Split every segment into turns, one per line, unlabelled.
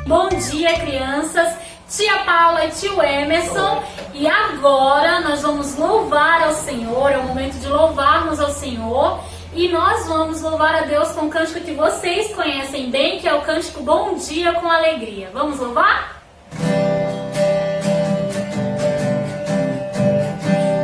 Bom dia, crianças! Tia Paula e tio Emerson. E agora nós vamos louvar ao Senhor, é o momento de louvarmos ao Senhor. E nós vamos louvar a Deus com um cântico que vocês conhecem bem, que é o cântico Bom Dia com Alegria. Vamos louvar?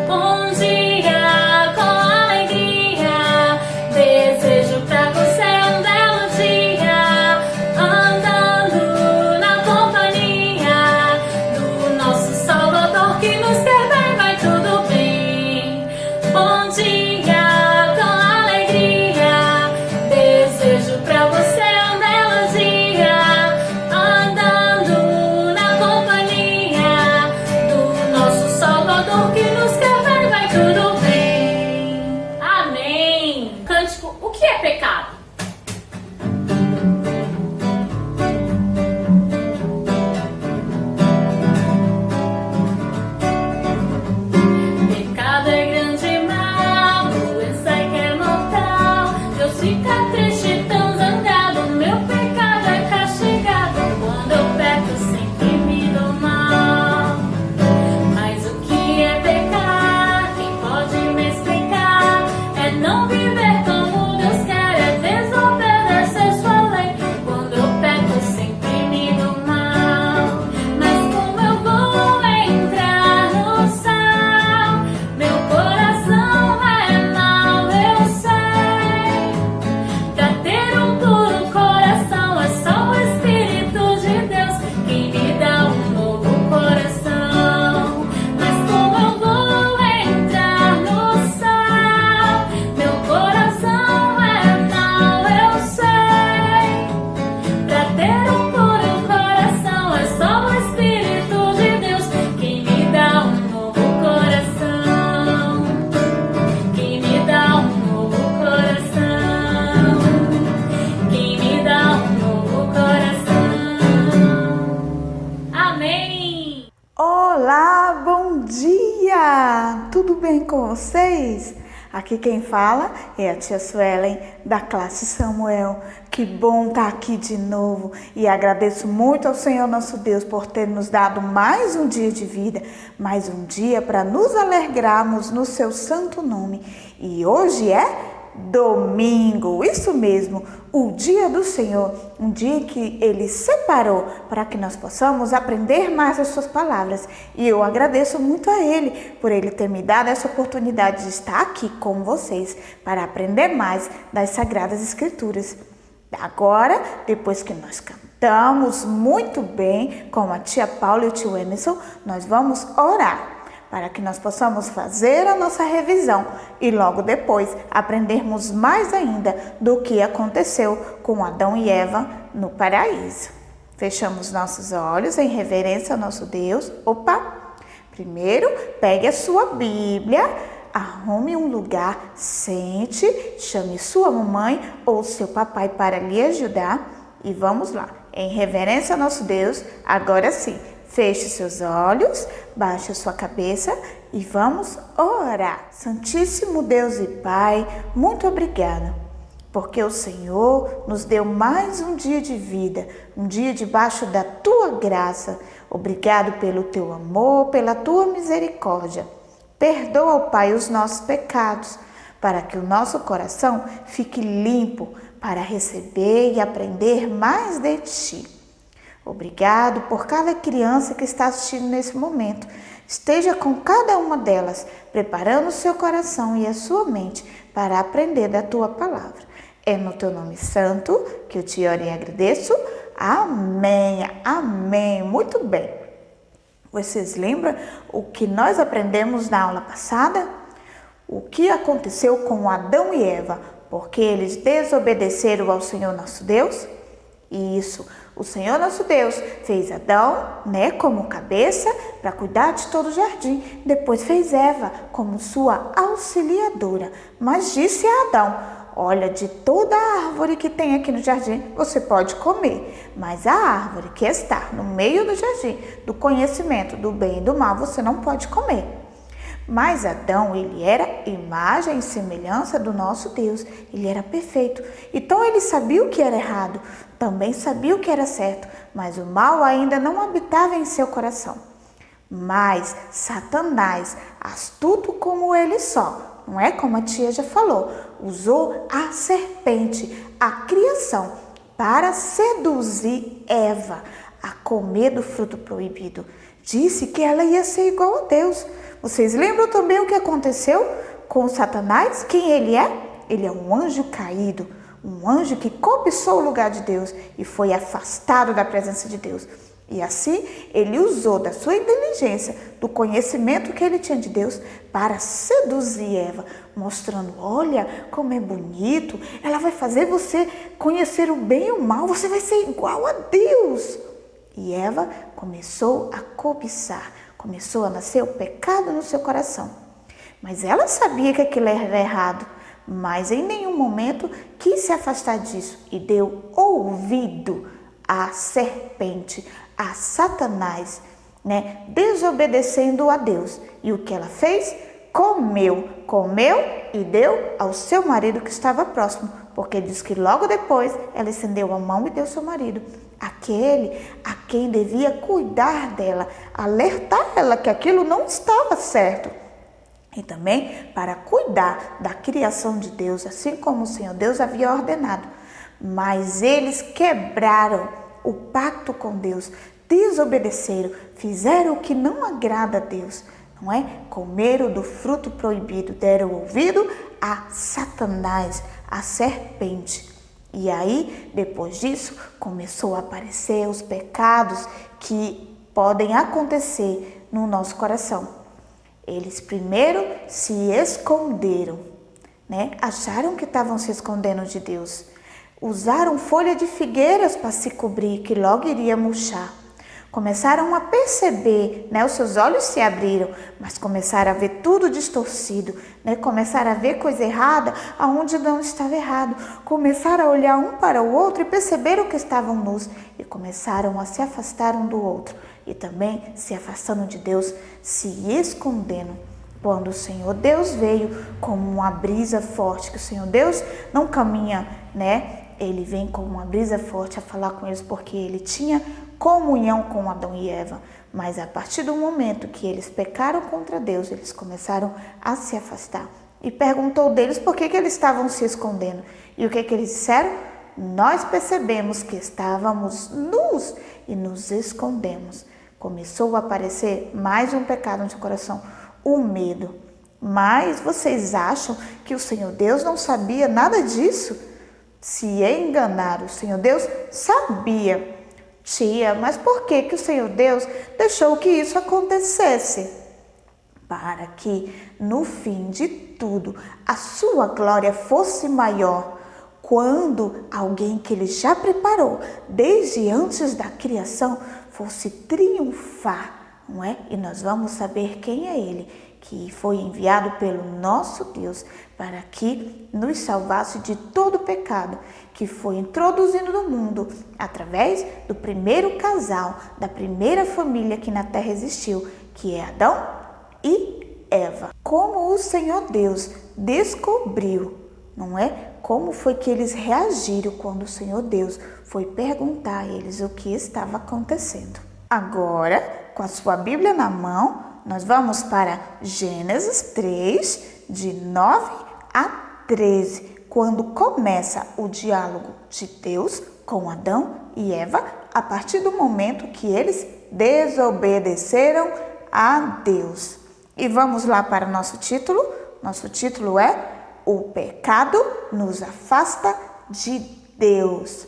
Bom dia com alegria, desejo pra você um belo dia, andando na companhia do nosso Salvador que nos quer bem, vai tudo bem. Bom dia com alegria, desejo pra você um belo dia, andando na companhia do nosso Salvador que nos quer bem, vai tudo bem. Amém. Cântico, o que é pecado? Pecado é grande mal, doença que é mortal. Deus fica triste, tão zangado. Meu pecado é castigado. Quando eu peco, sempre me dou mal. Mas o que é pecar? Quem pode me explicar? É não viver como Deus quer, é desobedecer sua lei. Quando eu peco, sempre me dou mal. Mas como eu vou entrar no céu? Meu coração é mau, eu sei. Pra ter um puro coração é só o Espírito de Deus quem me dá um novo coração. Mas como eu vou entrar no céu? Meu coração é mau, eu sei. Pra ter um puro coração é só o Espírito de Deus quem me dá um novo coração. Quem me dá um novo coração. Quem me dá um novo coração. Amém.
Olá, bom dia! Tudo bem com vocês? Aqui quem fala é a tia Suelen da classe Samuel. Que bom estar aqui de novo e agradeço muito ao Senhor nosso Deus por ter nos dado mais um dia de vida, mais um dia para nos alegrarmos no seu santo nome. E hoje é domingo, isso mesmo, o dia do Senhor, um dia que Ele separou para que nós possamos aprender mais as suas palavras. E eu agradeço muito a Ele por Ele ter me dado essa oportunidade de estar aqui com vocês para aprender mais das Sagradas Escrituras. Agora, depois que nós cantamos muito bem com a tia Paula e o tio Emerson, nós vamos orar para que nós possamos fazer a nossa revisão e logo depois aprendermos mais ainda do que aconteceu com Adão e Eva no paraíso. Fechamos nossos olhos em reverência ao nosso Deus. Primeiro, pegue a sua Bíblia, arrume um lugar, sente, chame sua mamãe ou seu papai para lhe ajudar e vamos lá. Em reverência ao nosso Deus, agora sim. Feche seus olhos, baixe a sua cabeça e vamos orar. Santíssimo Deus e Pai, muito obrigada, porque o Senhor nos deu mais um dia de vida, um dia debaixo da Tua graça. Obrigado pelo Teu amor, pela Tua misericórdia. Perdoa, Pai, os nossos pecados, para que o nosso coração fique limpo para receber e aprender mais de Ti. Obrigado por cada criança que está assistindo nesse momento. Esteja com cada uma delas, preparando o seu coração e a sua mente para aprender da Tua palavra. É no Teu nome santo que eu te oro e agradeço. Amém, amém. Muito bem. Vocês lembram o que nós aprendemos na aula passada? O que aconteceu com Adão e Eva, porque eles desobedeceram ao Senhor nosso Deus? Isso, o Senhor nosso Deus fez Adão, como cabeça para cuidar de todo o jardim. Depois fez Eva como sua auxiliadora. Mas disse a Adão: olha, de toda a árvore que tem aqui no jardim, você pode comer. Mas a árvore que está no meio do jardim, do conhecimento do bem e do mal, você não pode comer. Mas Adão, ele era imagem e semelhança do nosso Deus. Ele era perfeito. Então ele sabia o que era errado, também sabia o que era certo, mas o mal ainda não habitava em seu coração. Mas Satanás, astuto como ele só, não é como a tia já falou, usou a serpente, a criação, para seduzir Eva a comer do fruto proibido. Disse que ela ia ser igual a Deus. Vocês lembram também o que aconteceu com Satanás? Quem ele é? Ele é um anjo caído, um anjo que cobiçou o lugar de Deus e foi afastado da presença de Deus. E assim, ele usou da sua inteligência, do conhecimento que ele tinha de Deus, para seduzir Eva, mostrando, olha como é bonito, ela vai fazer você conhecer o bem e o mal, você vai ser igual a Deus. E Eva começou a cobiçar, começou a nascer o pecado no seu coração. Mas ela sabia que aquilo era errado, mas em nenhum momento quis se afastar disso e deu ouvido à serpente, a Satanás, desobedecendo a Deus. E o que ela fez? Comeu e deu ao seu marido que estava próximo, porque diz que logo depois ela estendeu a mão e deu ao seu marido, aquele a quem devia cuidar dela, alertar ela que aquilo não estava certo. E também para cuidar da criação de Deus, assim como o Senhor Deus havia ordenado. Mas eles quebraram o pacto com Deus, desobedeceram, fizeram o que não agrada a Deus, não é? Comeram do fruto proibido, deram ouvido a Satanás, a serpente. E aí, depois disso, começou a aparecer os pecados que podem acontecer no nosso coração. Eles primeiro se esconderam, Acharam que estavam se escondendo de Deus. Usaram folha de figueiras para se cobrir, que logo iria murchar. Começaram a perceber, os seus olhos se abriram, mas começaram a ver tudo distorcido, Começaram a ver coisa errada aonde não estava errado. Começaram a olhar um para o outro e perceberam que estavam nus e começaram a se afastar um do outro e também se afastando de Deus, se escondendo. Quando o Senhor Deus veio como uma brisa forte, que o Senhor Deus não caminha, Ele vem como uma brisa forte a falar com eles porque ele tinha comunhão com Adão e Eva. Mas a partir do momento que eles pecaram contra Deus, eles começaram a se afastar. E perguntou deles por que eles estavam se escondendo. E o que eles disseram? Nós percebemos que estávamos nus e nos escondemos. Começou a aparecer mais um pecado no seu coração, o medo. Mas vocês acham que o Senhor Deus não sabia nada disso? Se enganaram, o Senhor Deus sabia. Tia, mas por que o Senhor Deus deixou que isso acontecesse? Para que, no fim de tudo, a sua glória fosse maior, quando alguém que ele já preparou, desde antes da criação, fosse triunfar, não é? E nós vamos saber quem é ele, que foi enviado pelo nosso Deus para que nos salvasse de todo pecado que foi introduzido no mundo através do primeiro casal, da primeira família que na terra existiu, que é Adão e Eva. Como o Senhor Deus descobriu, não é? Como foi que eles reagiram quando o Senhor Deus foi perguntar a eles o que estava acontecendo. Agora, com a sua Bíblia na mão, nós vamos para Gênesis 3, de 9 a 13, quando começa o diálogo de Deus com Adão e Eva, a partir do momento que eles desobedeceram a Deus. E vamos lá para o nosso título. Nosso título é O Pecado nos Afasta de Deus.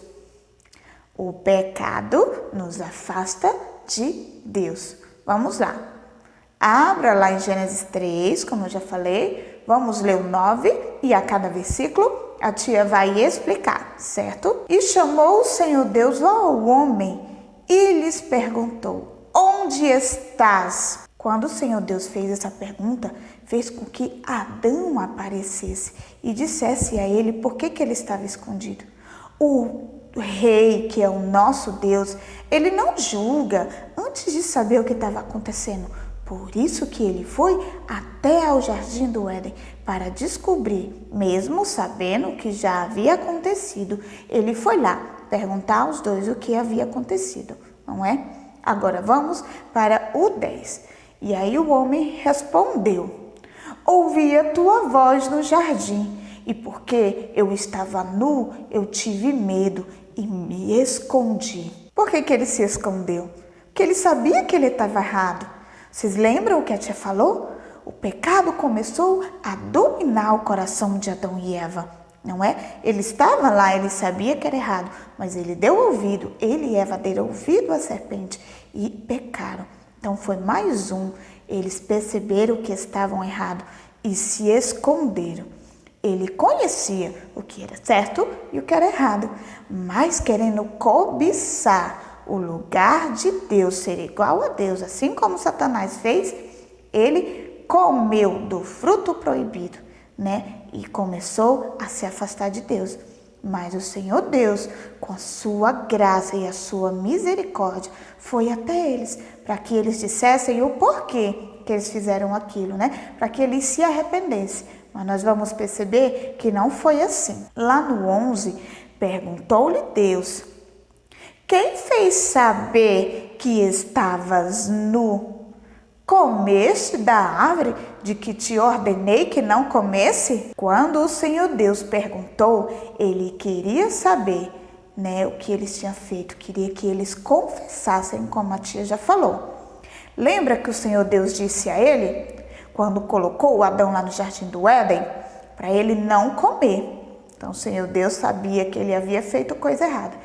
O pecado nos afasta de Deus. Vamos lá. Abra lá em Gênesis 3, como eu já falei. Vamos ler o 9 e a cada versículo a tia vai explicar, certo? E chamou o Senhor Deus ao homem e lhes perguntou: onde estás? Quando o Senhor Deus fez essa pergunta, fez com que Adão aparecesse e dissesse a ele por que ele estava escondido. O rei, que é o nosso Deus, ele não julga antes de saber o que estava acontecendo. Por isso que ele foi até ao jardim do Éden para descobrir, mesmo sabendo o que já havia acontecido. Ele foi lá perguntar aos dois o que havia acontecido, não é? Agora vamos para o 10. E aí o homem respondeu: ouvi a tua voz no jardim, e porque eu estava nu, eu tive medo e me escondi. Por que ele se escondeu? Porque ele sabia que ele estava errado. Vocês lembram o que a tia falou? O pecado começou a dominar o coração de Adão e Eva, não é? Ele estava lá, ele sabia que era errado, mas ele deu ouvido, ele e Eva deram ouvido à serpente e pecaram. Então foi mais um. Eles perceberam que estavam errados e se esconderam. Ele conhecia o que era certo e o que era errado, mas querendo cobiçar o lugar de Deus, ser igual a Deus, assim como Satanás fez, ele comeu do fruto proibido, né? E começou a se afastar de Deus. Mas o Senhor Deus, com a sua graça e a sua misericórdia, foi até eles, para que eles dissessem o porquê que eles fizeram aquilo, né? Para que eles se arrependessem. Mas nós vamos perceber que não foi assim. Lá no 11, perguntou-lhe Deus: quem fez saber que estavas nu? Comeste da árvore de que te ordenei que não comesse? Quando o Senhor Deus perguntou, ele queria saber, né, o que eles tinham feito. Queria que eles confessassem, como a tia já falou. Lembra que o Senhor Deus disse a ele, quando colocou o Adão lá no jardim do Éden, para ele não comer. Então o Senhor Deus sabia que ele havia feito coisa errada.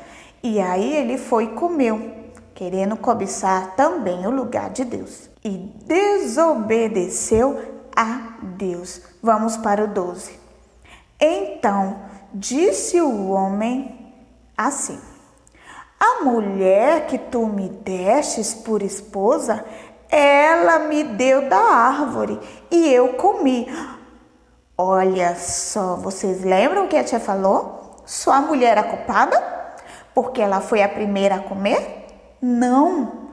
E aí ele foi e comeu, querendo cobiçar também o lugar de Deus. E desobedeceu a Deus. Vamos para o 12. Então disse o homem assim: a mulher que tu me destes por esposa, ela me deu da árvore e eu comi. Olha só, vocês lembram o que a tia falou? Só a mulher era culpada? Porque ela foi a primeira a comer? Não.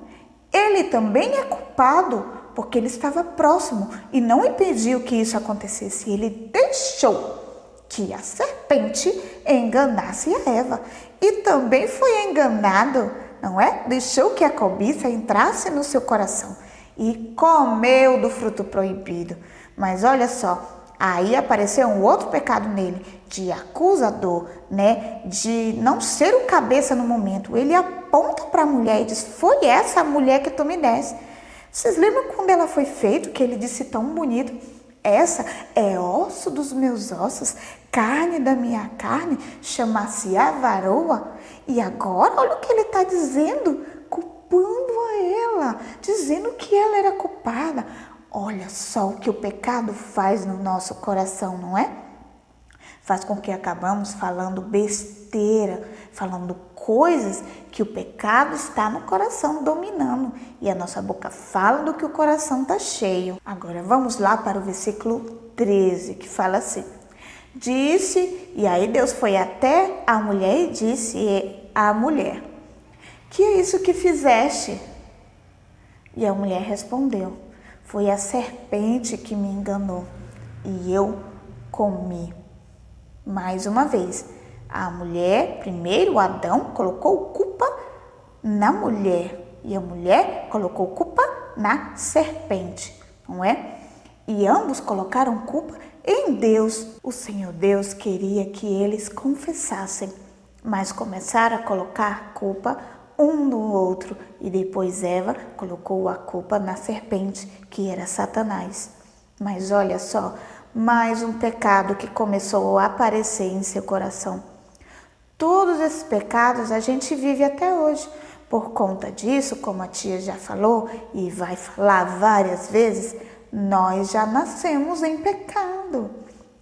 Ele também é culpado, porque ele estava próximo e não impediu que isso acontecesse. Ele deixou que a serpente enganasse a Eva. E também foi enganado, não é? Deixou que a cobiça entrasse no seu coração e comeu do fruto proibido. Mas olha só, aí apareceu um outro pecado nele, de acusador, né? De não ser o cabeça no momento. Ele aponta para a mulher e diz: foi essa a mulher que tu me deste. Vocês lembram quando ela foi feita, que ele disse tão bonito? Essa é osso dos meus ossos, carne da minha carne, chama-se a varoa. E agora, olha o que ele está dizendo, culpando a ela, dizendo que ela era culpada. Olha só o que o pecado faz no nosso coração, não é? Faz com que acabamos falando besteira, falando coisas que o pecado está no coração dominando. E a nossa boca fala do que o coração está cheio. Agora vamos lá para o versículo 13, que fala assim: disse, e aí Deus foi até a mulher e disse à mulher: que é isso que fizeste? E a mulher respondeu: foi a serpente que me enganou e eu comi. Mais uma vez, a mulher, primeiro Adão, colocou culpa na mulher e a mulher colocou culpa na serpente, não é? E ambos colocaram culpa em Deus. O Senhor Deus queria que eles confessassem, mas começaram a colocar culpa um no outro. E depois Eva colocou a culpa na serpente, que era Satanás. Mas olha só, mais um pecado que começou a aparecer em seu coração. Todos esses pecados a gente vive até hoje. Por conta disso, como a tia já falou e vai falar várias vezes, nós já nascemos em pecado.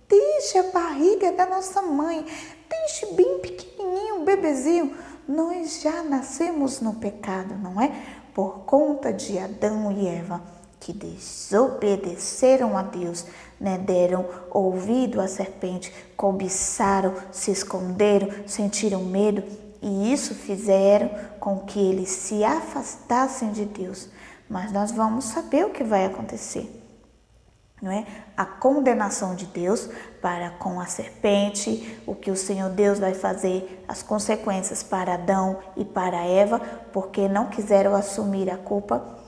Desde a barriga da nossa mãe, desde bem pequenininho, um bebezinho, nós já nascemos no pecado, não é? Por conta de Adão e Eva, que desobedeceram a Deus, né? Deram ouvido à serpente, cobiçaram, se esconderam, sentiram medo, e isso fizeram com que eles se afastassem de Deus. mas nós vamos saber o que vai acontecer. Não é? A condenação de Deus para com a serpente, o que o Senhor Deus vai fazer, as consequências para Adão e para Eva, porque não quiseram assumir a culpa.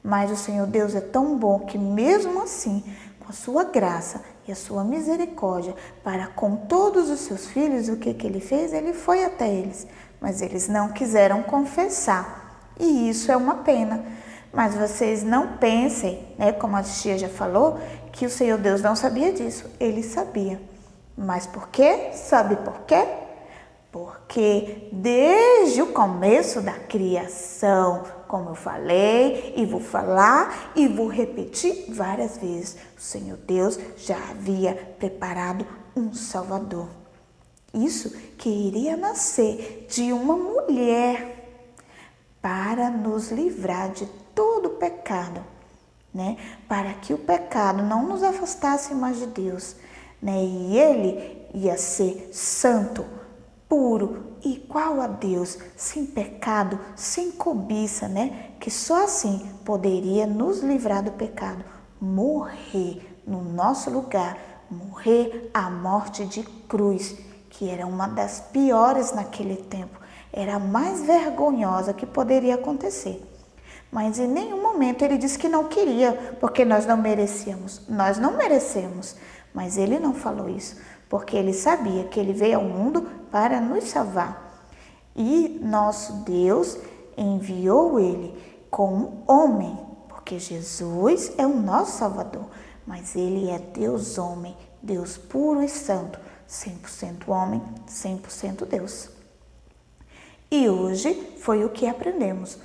Mas o Senhor Deus é tão bom que mesmo assim, com a sua graça e a sua misericórdia para com todos os seus filhos, o que ele fez? Ele foi até eles, mas eles não quiseram confessar. E isso é uma pena. Mas vocês não pensem, né, como a tia já falou, que o Senhor Deus não sabia disso. Ele sabia. Mas por quê? Sabe por quê? Porque desde o começo da criação, como eu falei e vou falar e vou repetir várias vezes, o Senhor Deus já havia preparado um Salvador. Isso que iria nascer de uma mulher para nos livrar de todo o pecado, né? Para que o pecado não nos afastasse mais de Deus, né? E ele ia ser santo, puro, igual a Deus, sem pecado, sem cobiça, né? Que só assim poderia nos livrar do pecado, morrer no nosso lugar, morrer a morte de cruz, que era uma das piores naquele tempo, era a mais vergonhosa que poderia acontecer. Mas em nenhum momento ele disse que não queria, porque nós não merecíamos. Nós não merecemos, mas ele não falou isso, porque ele sabia que ele veio ao mundo para nos salvar. E nosso Deus enviou ele como homem, porque Jesus é o nosso Salvador, mas ele é Deus homem, Deus puro e santo, 100% homem, 100% Deus. E hoje foi o que aprendemos.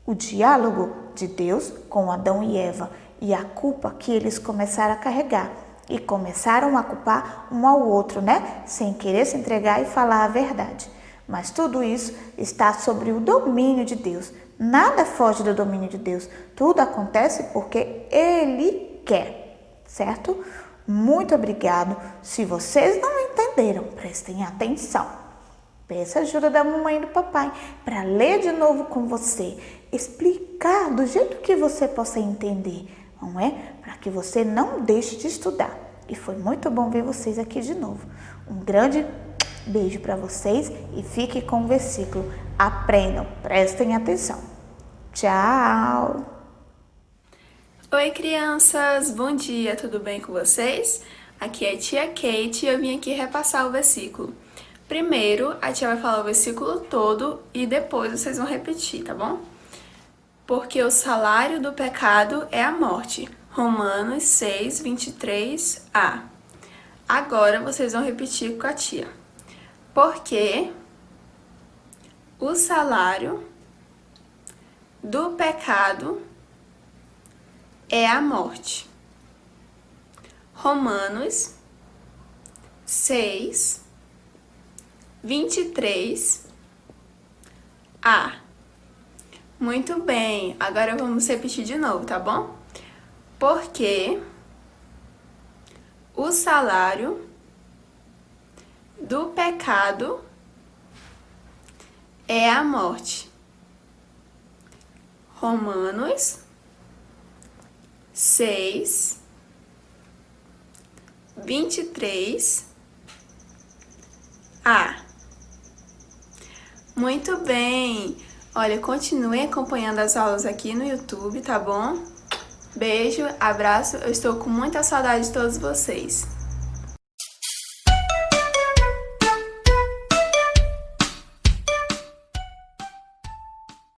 O diálogo de Deus com Adão e Eva e a culpa que eles começaram a carregar e começaram a culpar um ao outro, né? Sem querer se entregar e falar a verdade. Mas tudo isso está sobre o domínio de Deus. Nada foge do domínio de Deus. Tudo acontece porque Ele quer, certo? Muito obrigado. Se vocês não entenderam, prestem atenção. Peça ajuda da mamãe e do papai para ler de novo com você, explicar do jeito que você possa entender, não é? Para que você não deixe de estudar. E foi muito bom ver vocês aqui de novo. Um grande beijo para vocês e fique com o versículo. Aprendam, prestem atenção. Tchau!
Oi, crianças! Bom dia, tudo bem com vocês? Aqui é a tia Kate e eu vim aqui repassar o versículo. Primeiro, a tia vai falar o versículo todo e depois vocês vão repetir, tá bom? Porque o salário do pecado é a morte. Romanos 6, 23a. Agora vocês vão repetir com a tia. Porque o salário do pecado é a morte. Romanos 6, 23a. Muito bem, agora vamos repetir de novo, tá bom? Porque o salário do pecado é a morte. Romanos 6, 23a. Muito bem! Olha, continue acompanhando as aulas aqui no YouTube, tá bom? Beijo, abraço, eu estou com muita saudade de todos vocês.